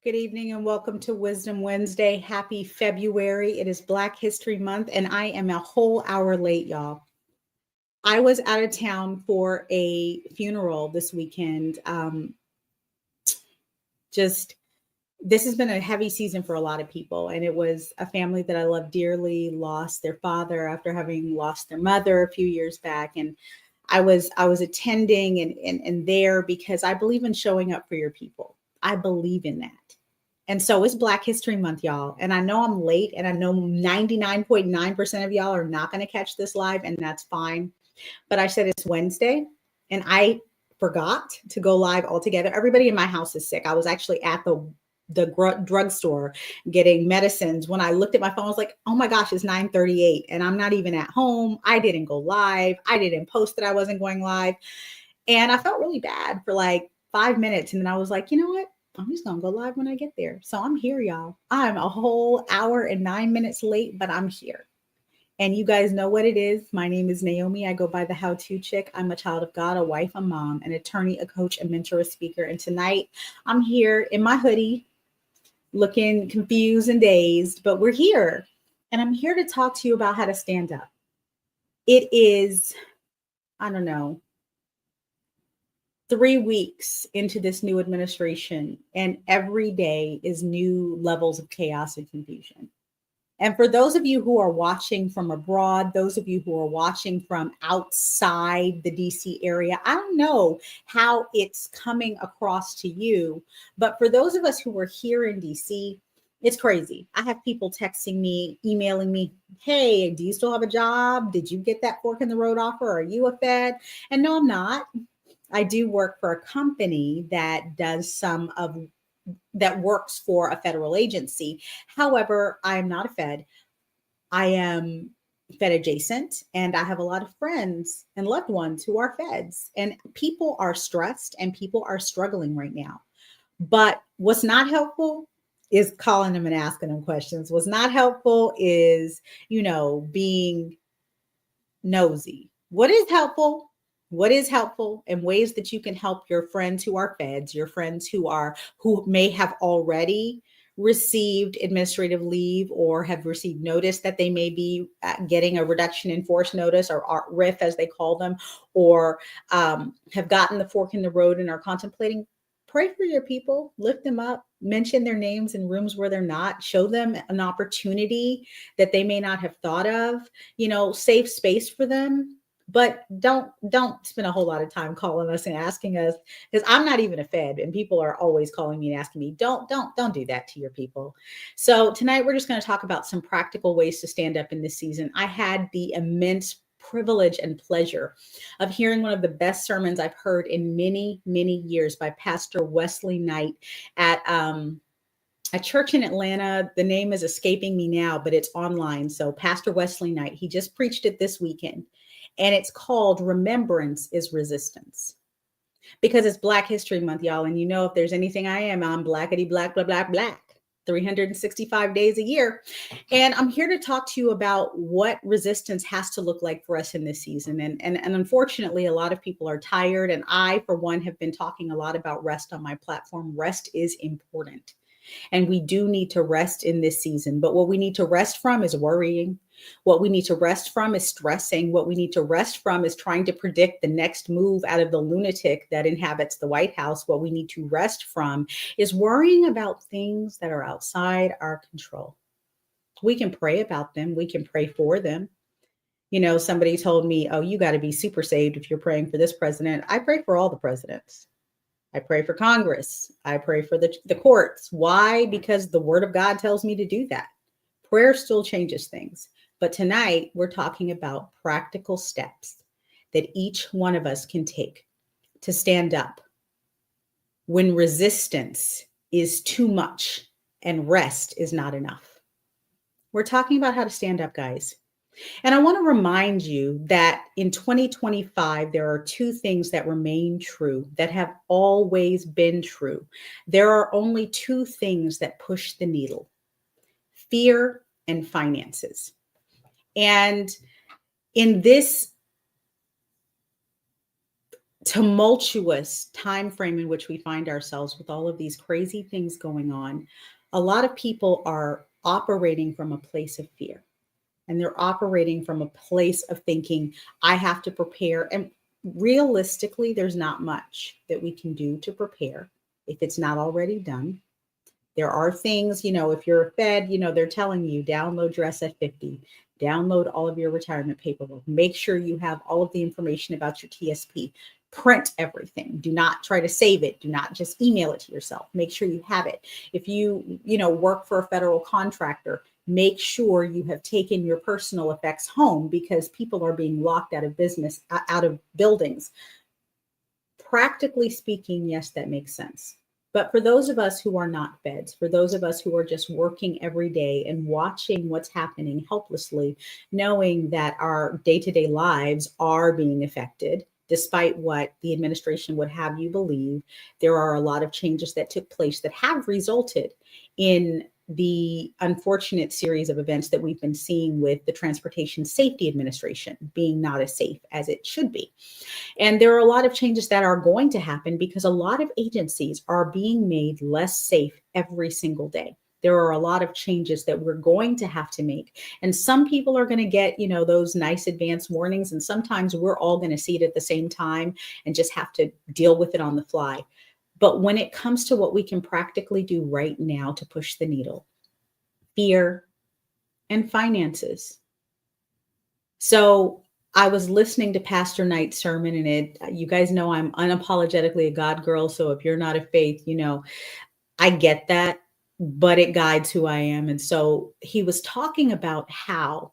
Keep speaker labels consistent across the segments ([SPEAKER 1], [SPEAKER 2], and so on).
[SPEAKER 1] Good evening and welcome to Wisdom Wednesday. Happy February. It is Black History Month and I am a whole hour late, y'all. I was out of town for a funeral this weekend. This has been a heavy season for a lot of people, and it was a family that I love dearly lost their father after having lost their mother a few years back. And I was attending and there because I believe in showing up for your people. I believe in that. And so it's Black History Month, y'all. And I know I'm late, and I know 99.9% of y'all are not going to catch this live, and that's fine. But I said it's Wednesday, and I forgot to go live altogether. Everybody in my house is sick. I was actually at the drugstore getting medicines. When I looked at my phone, I was like, oh my gosh, it's 9:38 and I'm not even at home. I didn't go live. I didn't post that I wasn't going live. And I felt really bad for like 5 minutes. And then I was like, you know what? I'm just going to go live when I get there. So I'm here, y'all. I'm a whole hour and 9 minutes late, but I'm here. And you guys know what it is. My name is Naomi. I go by the How-To Chick. I'm a child of God, a wife, a mom, an attorney, a coach, a mentor, a speaker. And tonight I'm here in my hoodie, looking confused and dazed, but we're here. And I'm here to talk to you about how to stand up. It is, I don't know, 3 weeks into this new administration, and every day is new levels of chaos and confusion. And for those of you who are watching from abroad, those of you who are watching from outside the DC area, I don't know how it's coming across to you. But for those of us who are here in DC, it's crazy. I have people texting me, emailing me, hey, do you still have a job? Did you get that fork in the road offer? Are you a Fed? And no, I'm not. I do work for a company that does that works for a federal agency. However, I am not a Fed. I am Fed adjacent, and I have a lot of friends and loved ones who are Feds. And people are stressed and people are struggling right now. But what's not helpful is calling them and asking them questions. What's not helpful is, being nosy. What is helpful? What is helpful and ways that you can help your friends who are Feds, your friends who may have already received administrative leave or have received notice that they may be getting a reduction in force notice, or RIF as they call them, or have gotten the fork in the road and are contemplating. Pray for your people, lift them up, mention their names in rooms where they're not, show them an opportunity that they may not have thought of, save space for them. But don't spend a whole lot of time calling us and asking us, because I'm not even a Fed and people are always calling me and asking me, don't do that to your people. So tonight we're just going to talk about some practical ways to stand up in this season. I had the immense privilege and pleasure of hearing one of the best sermons I've heard in many, many years by Pastor Wesley Knight at a church in Atlanta. The name is escaping me now, but it's online. So Pastor Wesley Knight, he just preached it this weekend. And it's called Remembrance is Resistance. Because it's Black History Month, y'all. And if there's anything I am, I'm blackity black, blah, blah, black. 365 days a year. And I'm here to talk to you about what resistance has to look like for us in this season. And unfortunately, a lot of people are tired. And I, for one, have been talking a lot about rest on my platform. Rest is important. And we do need to rest in this season. But what we need to rest from is worrying. What we need to rest from is stressing. What we need to rest from is trying to predict the next move out of the lunatic that inhabits the White House. What we need to rest from is worrying about things that are outside our control. We can pray about them. We can pray for them. Somebody told me, oh, you got to be super saved if you're praying for this president. I pray for all the presidents. I pray for Congress. I pray for the courts. Why? Because the word of God tells me to do that. Prayer still changes things. But tonight we're talking about practical steps that each one of us can take to stand up when resistance is too much and rest is not enough. We're talking about how to stand up, guys. And I want to remind you that in 2025, there are two things that remain true, that have always been true. There are only two things that push the needle: fear and finances. And in this tumultuous time frame in which we find ourselves with all of these crazy things going on, a lot of people are operating from a place of fear. And they're operating from a place of thinking, I have to prepare. And realistically, there's not much that we can do to prepare if it's not already done. There are things, if you're a Fed, they're telling you download your SF50, download all of your retirement paperwork, make sure you have all of the information about your TSP, print everything. Do not try to save it. Do not just email it to yourself. Make sure you have it. If you, work for a federal contractor, make sure you have taken your personal effects home because people are being locked out of business, out of buildings. Practically speaking, yes, that makes sense. But for those of us who are not feds, for those of us who are just working every day and watching what's happening helplessly, knowing that our day-to-day lives are being affected, despite what the administration would have you believe, there are a lot of changes that took place that have resulted in the unfortunate series of events that we've been seeing with the Transportation Safety Administration being not as safe as it should be. And there are a lot of changes that are going to happen because a lot of agencies are being made less safe every single day. There are a lot of changes that we're going to have to make. And some people are going to get, those nice advance warnings. And sometimes we're all going to see it at the same time and just have to deal with it on the fly. But when it comes to what we can practically do right now to push the needle, fear and finances. So I was listening to Pastor Knight's sermon, and you guys know I'm unapologetically a God girl. So if you're not of faith, I get that, but it guides who I am. And so he was talking about how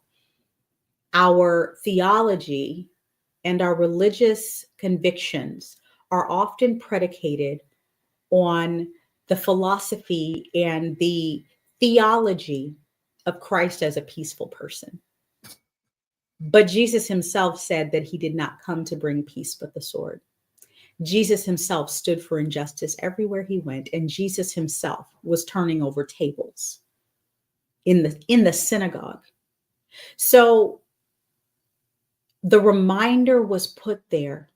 [SPEAKER 1] our theology and our religious convictions are often predicated on the philosophy and the theology of Christ as a peaceful person. But Jesus himself said that he did not come to bring peace but the sword. Jesus himself stood for injustice everywhere he went, and Jesus himself was turning over tables in the synagogue. So the reminder was put there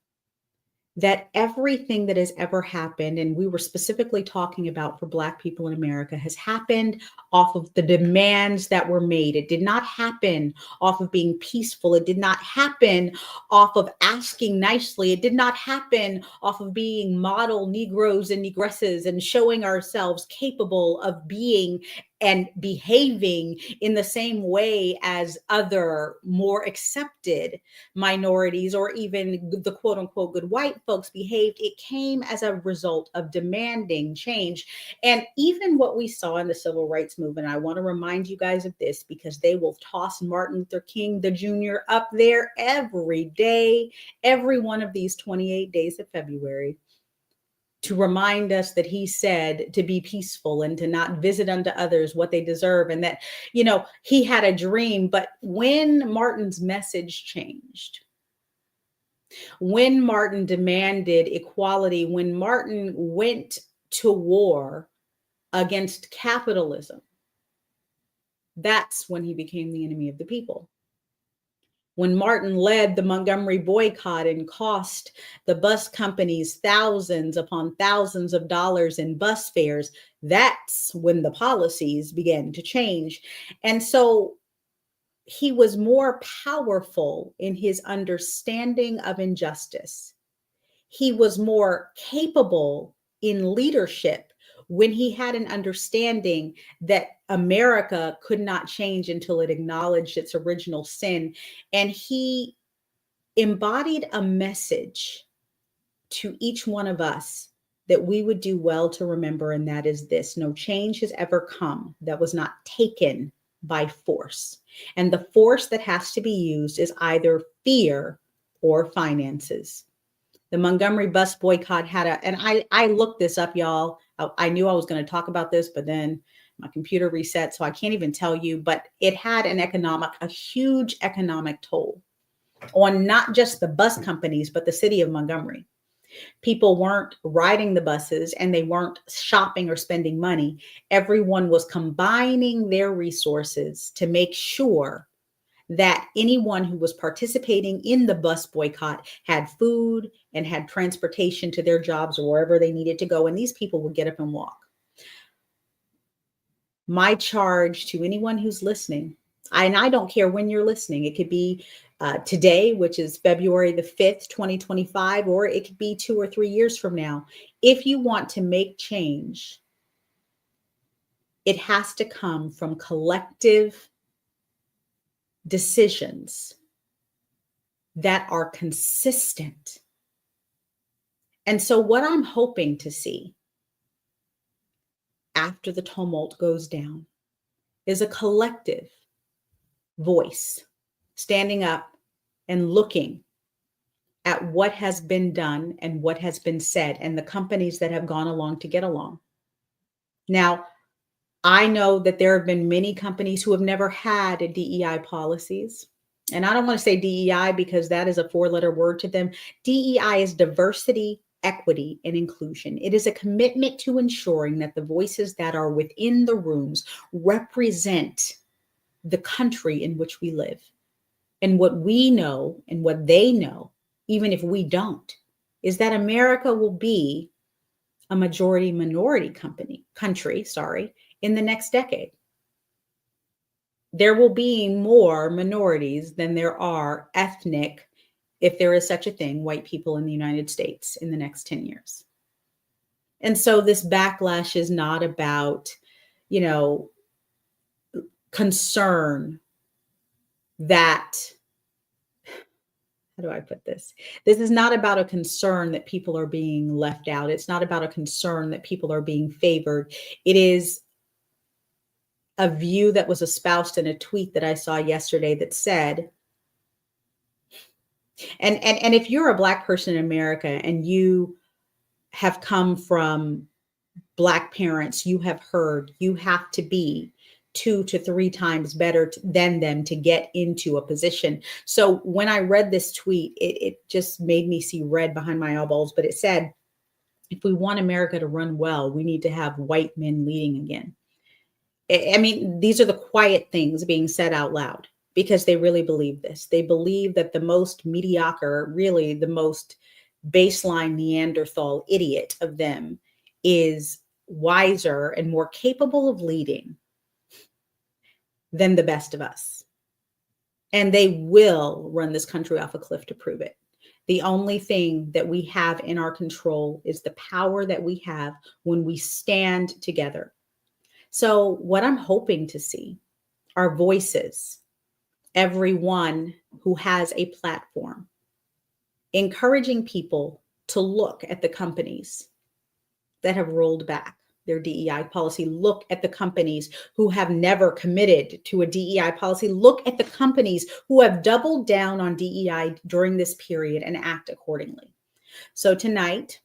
[SPEAKER 1] that everything that has ever happened, and we were specifically talking about for Black people in America, has happened off of the demands that were made. It did not happen off of being peaceful. It did not happen off of asking nicely. It did not happen off of being model Negroes and Negresses and showing ourselves capable of being and behaving in the same way as other more accepted minorities or even the quote unquote good white folks behaved. It came as a result of demanding change. And even what we saw in the civil rights movement, I want to remind you guys of this because they will toss Martin Luther King the Jr. up there every day, every one of these 28 days of February, to remind us that he said to be peaceful and to not visit unto others what they deserve. And that, he had a dream. But when Martin's message changed, when Martin demanded equality, when Martin went to war against capitalism, that's when he became the enemy of the people. When Martin led the Montgomery boycott and cost the bus companies thousands upon thousands of dollars in bus fares, that's when the policies began to change. And so he was more powerful in his understanding of injustice. He was more capable in leadership when he had an understanding that America could not change until it acknowledged its original sin. And he embodied a message to each one of us that we would do well to remember. And that is this: no change has ever come that was not taken by force. And the force that has to be used is either fear or finances. The Montgomery bus boycott had and I looked this up, y'all. I knew I was going to talk about this, but then my computer reset, so I can't even tell you, but it had a huge economic toll on not just the bus companies, but the city of Montgomery. People weren't riding the buses and they weren't shopping or spending money. Everyone was combining their resources to make sure that anyone who was participating in the bus boycott had food and had transportation to their jobs or wherever they needed to go. And these people would get up and walk. My charge to anyone who's listening, and I don't care when you're listening, it could be today, which is February the 5th, 2025, or it could be 2 or 3 years from now. If you want to make change, it has to come from collective decisions that are consistent. And so what I'm hoping to see after the tumult goes down is a collective voice standing up and looking at what has been done and what has been said and the companies that have gone along to get along. Now, I know that there have been many companies who have never had DEI policies. And I don't want to say DEI because that is a 4-letter word to them. DEI is diversity, equity, and inclusion. It is a commitment to ensuring that the voices that are within the rooms represent the country in which we live. And what we know and what they know, even if we don't, is that America will be a majority minority country, in the next decade. There will be more minorities than there are ethnic, if there is such a thing, white people in the United States in the next 10 years. And so this backlash is not about, concern that, how do I put this? This is not about a concern that people are being left out. It's not about a concern that people are being favored. It is a view that was espoused in a tweet that I saw yesterday that said, and if you're a Black person in America and you have come from Black parents, you have heard you have to be 2 to 3 times better than them to get into a position. So when I read this tweet, it just made me see red behind my eyeballs. But it said, if we want America to run well, we need to have white men leading again. I mean, these are the quiet things being said out loud because they really believe this. They believe that the most mediocre, really the most baseline Neanderthal idiot of them is wiser and more capable of leading than the best of us. And they will run this country off a cliff to prove it. The only thing that we have in our control is the power that we have when we stand together. So what I'm hoping to see are voices, everyone who has a platform, encouraging people to look at the companies that have rolled back their DEI policy, look at the companies who have never committed to a DEI policy, look at the companies who have doubled down on DEI during this period and act accordingly. So tonight,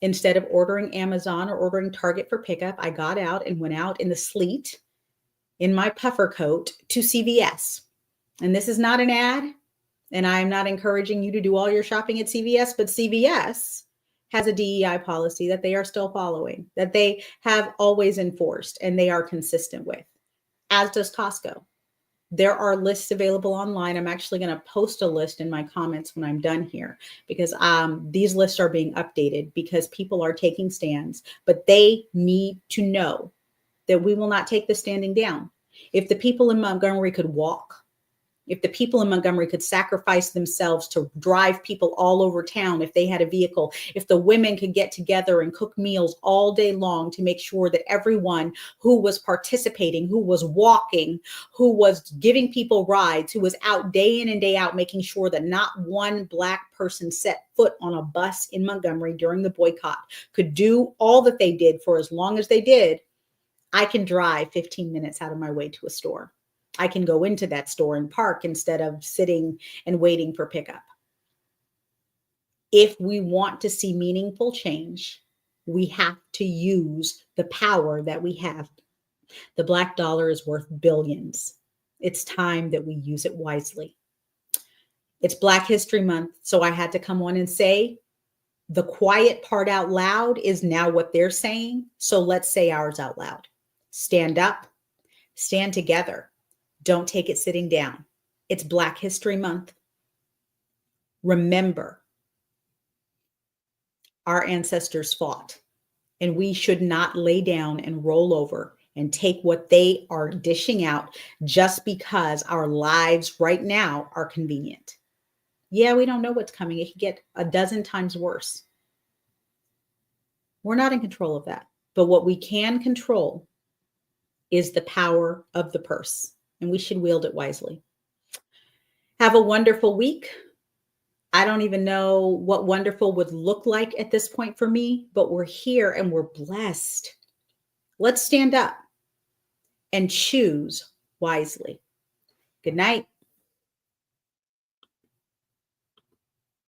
[SPEAKER 1] instead of ordering Amazon or ordering Target for pickup, I got out and went out in the sleet in my puffer coat to CVS. And this is not an ad, and I'm not encouraging you to do all your shopping at CVS, but CVS has a DEI policy that they are still following, that they have always enforced, and they are consistent with, as does Costco. There are lists available online. I'm actually going to post a list in my comments when I'm done here because these lists are being updated because people are taking stands, but they need to know that we will not take the standing down. If the people in Montgomery could walk, if the people in Montgomery could sacrifice themselves to drive people all over town, if they had a vehicle, if the women could get together and cook meals all day long to make sure that everyone who was participating, who was walking, who was giving people rides, who was out day in and day out, making sure that not one Black person set foot on a bus in Montgomery during the boycott, could do all that they did for as long as they did, I can drive 15 minutes out of my way to a store. I can go into that store and park instead of sitting and waiting for pickup. If we want to see meaningful change, we have to use the power that we have. The Black dollar is worth billions. It's time that we use it wisely. It's Black History Month, so I had to come on and say the quiet part out loud is now what they're saying. So let's say ours out loud. Stand up, stand together. Don't take it sitting down. It's Black History Month. Remember, our ancestors fought, and we should not lay down and roll over and take what they are dishing out just because our lives right now are convenient. Yeah, we don't know what's coming. It could get a dozen times worse. We're not in control of that. But what we can control is the power of the purse, and we should wield it wisely. Have a wonderful week. I don't even know what wonderful would look like at this point for me, but we're here and we're blessed. Let's stand up and choose wisely. Good night.